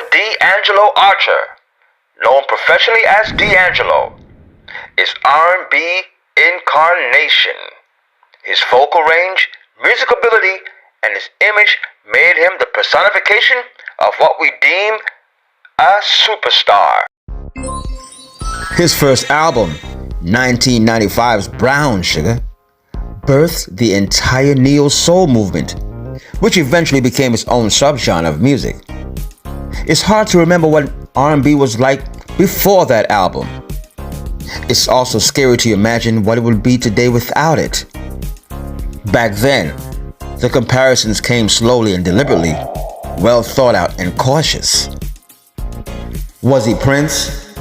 D'Angelo Archer, known professionally as D'Angelo, is R&B incarnation. His vocal range, music ability, and his image made him the personification of what we deem a superstar. His first album, 1995's Brown Sugar, birthed the entire neo-soul movement, which eventually became its own subgenre of music. It's hard to remember what R&B was like before that album. It's also scary to imagine what it would be today without it. Back then, the comparisons came slowly and deliberately, well thought out and cautious. Was he Prince?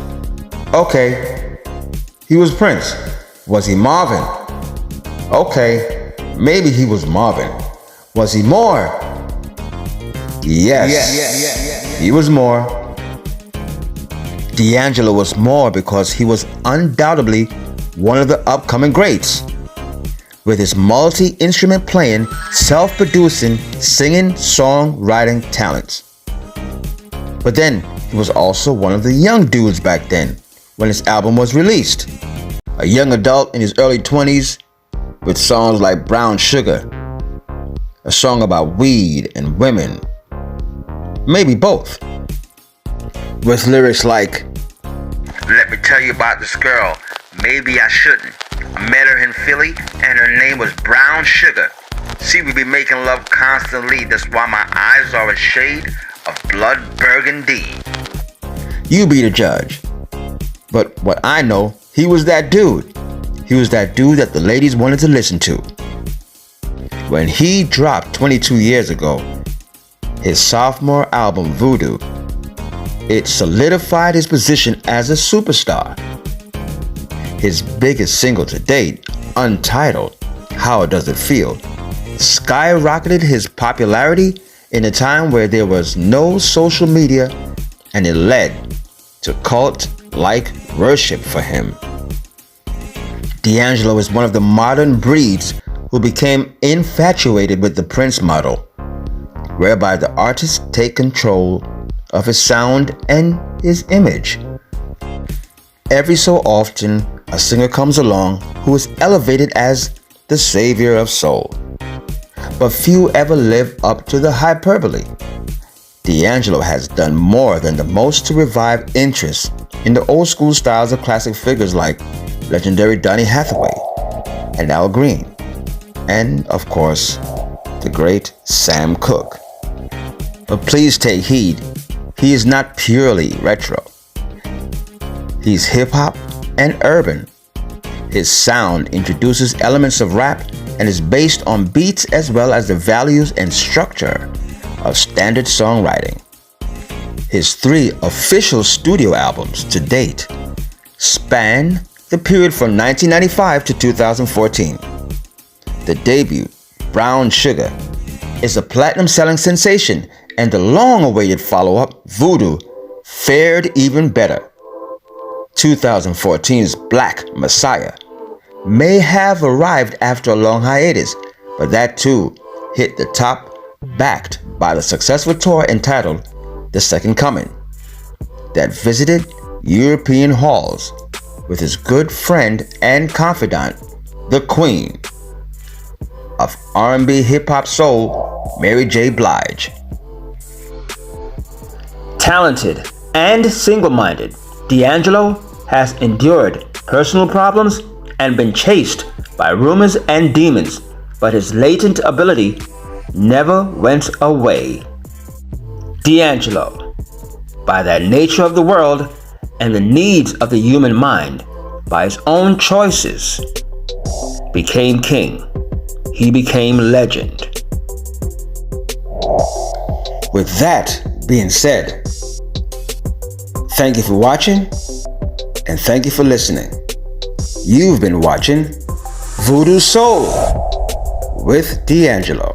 Okay, he was Prince. Was he Marvin? Okay, maybe he was Marvin. Was he more? Yes, he was more. D'Angelo was more because he was undoubtedly one of the upcoming greats. With his multi-instrument playing, self-producing, singing, songwriting talents. But then, he was also one of the young dudes back then, when his album was released. A young adult in his early 20s, with songs like Brown Sugar, a song about weed and women, maybe both, with lyrics like, "Let me tell you about this girl, maybe I shouldn't. I met her in Philly and her name was Brown Sugar. See, we be making love constantly, that's why my eyes are a shade of blood burgundy." You be the judge. But what I know, he was that dude. He was that dude that the ladies wanted to listen to. When he dropped 22 years ago, his sophomore album Voodoo, it solidified his position as a superstar. His biggest single to date, untitled How Does It Feel, skyrocketed his popularity in a time where there was no social media, and it led to cult-like worship for him. D'Angelo is one of the modern breeds who became infatuated with the Prince model, whereby the artist take control of his sound and his image. Every so often, a singer comes along who is elevated as the savior of soul. But few ever live up to the hyperbole. D'Angelo has done more than the most to revive interest in the old school styles of classic figures like legendary Donny Hathaway and Al Green, and of course, the great Sam Cooke. But please take heed, he is not purely retro. He's hip-hop and urban. His sound introduces elements of rap and is based on beats as well as the values and structure of standard songwriting. His 3 official studio albums to date span the period from 1995 to 2014. The debut, Brown Sugar, is a platinum-selling sensation, and the long-awaited follow-up, Voodoo, fared even better. 2014's Black Messiah may have arrived after a long hiatus, but that too hit the top, backed by the successful tour entitled The Second Coming, that visited European halls with his good friend and confidant, the Queen of R&B hip-hop soul, Mary J. Blige. Talented and single-minded, D'Angelo has endured personal problems and been chased by rumors and demons, but his latent ability never went away. D'Angelo, by the nature of the world and the needs of the human mind, by his own choices, became king. He became legend. With that being said, thank you for watching and thank you for listening. You've been watching Voodoo Soul with D'Angelo.